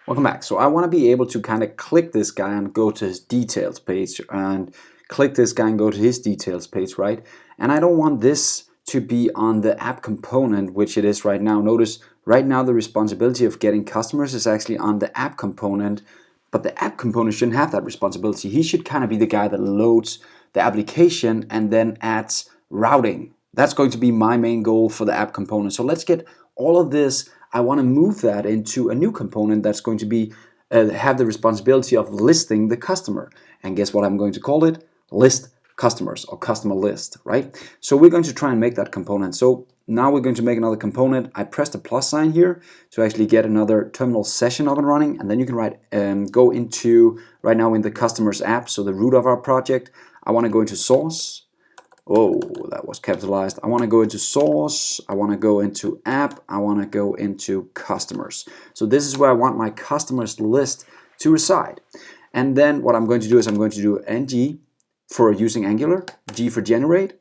Welcome back. So I want to be able to kind of click this guy and go to his details page, and click this guy and go to his details page, right? And I don't want this to be on the app component, which it is right now. Notice right now the responsibility of getting customers is actually on the app component, but the app component shouldn't have that responsibility. He should kind of be the guy that loads the application and then adds routing. That's going to be my main goal for the app component. So let's get all of this. I want to move that into a new component that's going to be have the responsibility of listing the customer. And guess what I'm going to call it? List customers, or customer list, right? So we're going to try and make that component. So now we're going to make another component. I pressed the plus sign here to actually get another terminal session up and running, and then you can write go into right now in the customers app, so the root of our project. I want to go into source. Oh, that was capitalized. I want to go into source, I want to go into app, I want to go into customers. So this is where I want my customers list to reside. And then what I'm going to do is I'm going to do ng for using Angular, G for generate,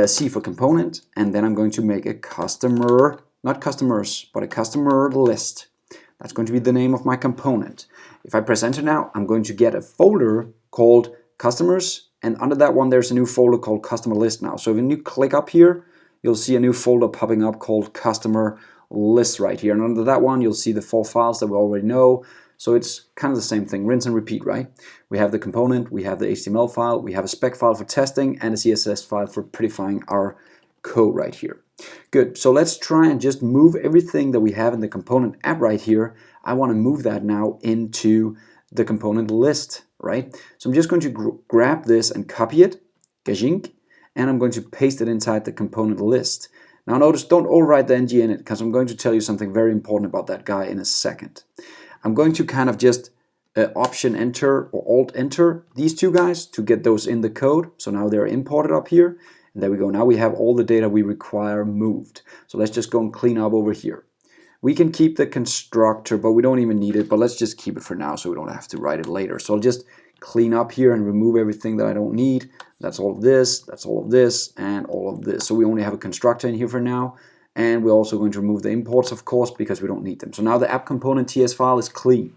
C for component, and then I'm going to make a customer, not customers, but a customer list. That's going to be the name of my component. If I press enter now, I'm going to get a folder called customers, and under that one there's a new folder called customer list now. So when you click up here, you'll see a new folder popping up called customer list right here, and under that one you'll see the 4 files that we already know. So it's kind of the same thing, rinse and repeat, right? We have the component, we have the HTML file, we have a spec file for testing, and a CSS file for prettifying our code right here. Good, so let's try and just move everything that we have in the component app right here. I want to move that now into the component list, right? So I'm just going to grab this and copy it, gajink, and I'm going to paste it inside the component list. Now notice, don't overwrite the ng in it, because I'm going to tell you something very important about that guy in a second. I'm going to kind of just option enter or alt enter these two guys to get those in the code. So now they're imported up here, and there we go. Now we have all the data we require moved. So let's just go and clean up over here. We can keep the constructor, but we don't even need it, but let's just keep it for now so we don't have to write it later. So I'll just clean up here and remove everything that I don't need. That's all of this, that's all of this, and all of this. So we only have a constructor in here for now, and we're also going to remove the imports, of course, because we don't need them. So now the app component TS file is clean.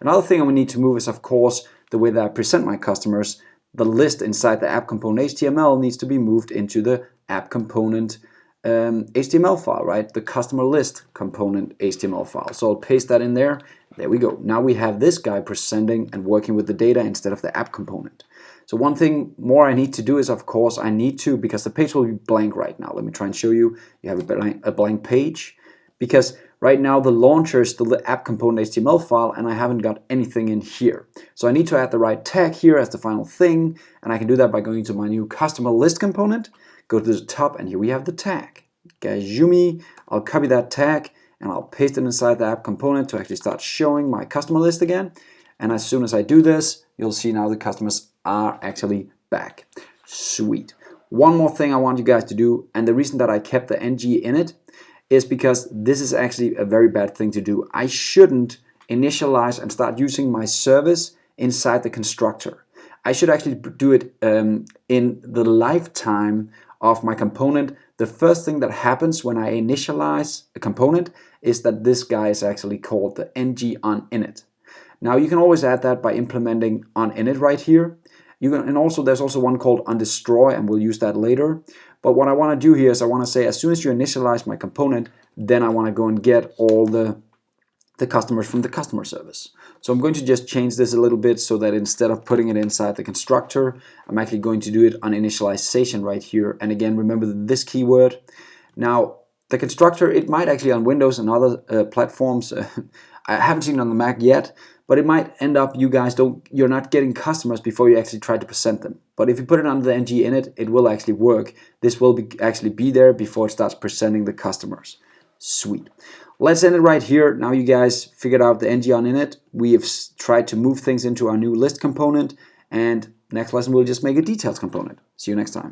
Another thing I need to move is, of course, the way that I present my customers. The list inside the app component HTML needs to be moved into the app component HTML file, right? The customer list component HTML file. So I'll paste that in there. There we go. Now we have this guy presenting and working with the data instead of the app component. So one thing more I need to do is, of course, I need to, because the page will be blank right now. Let me try and show you. You have a blank page, because right now the launcher is still the app component HTML file, and I haven't got anything in here. So I need to add the right tag here as the final thing, and I can do that by going to my new customer list component. Go to the top, and here we have the tag. Gajumi, I'll copy that tag and I'll paste it inside the app component to actually start showing my customer list again. And as soon as I do this, you'll see now the customers are actually back. Sweet. One more thing I want you guys to do, and the reason that I kept the ng in it is because this is actually a very bad thing to do. I shouldn't initialize and start using my service inside the constructor. I should actually do it in the lifetime of my component. The first thing that happens when I initialize a component is that this guy is actually called the ng on init. Now you can always add that by implementing on init right here. You can, and also there's also one called on destroy, and we'll use that later. But what I want to do here is I want to say, as soon as you initialize my component, then I want to go and get all the customers from the customer service. So I'm going to just change this a little bit so that instead of putting it inside the constructor, I'm actually going to do it on initialization right here. And again, remember this keyword. Now, the constructor, it might actually on Windows and other platforms, I haven't seen it on the Mac yet, but it might end up you're not getting customers before you actually try to present them. But if you put it under the ng in it will actually work. This will actually be there before it starts presenting the customers. Sweet. Let's end it right here. Now you guys figured out the ng on init. We have tried to move things into our new list component, and next lesson we'll just make a details component. See you next time.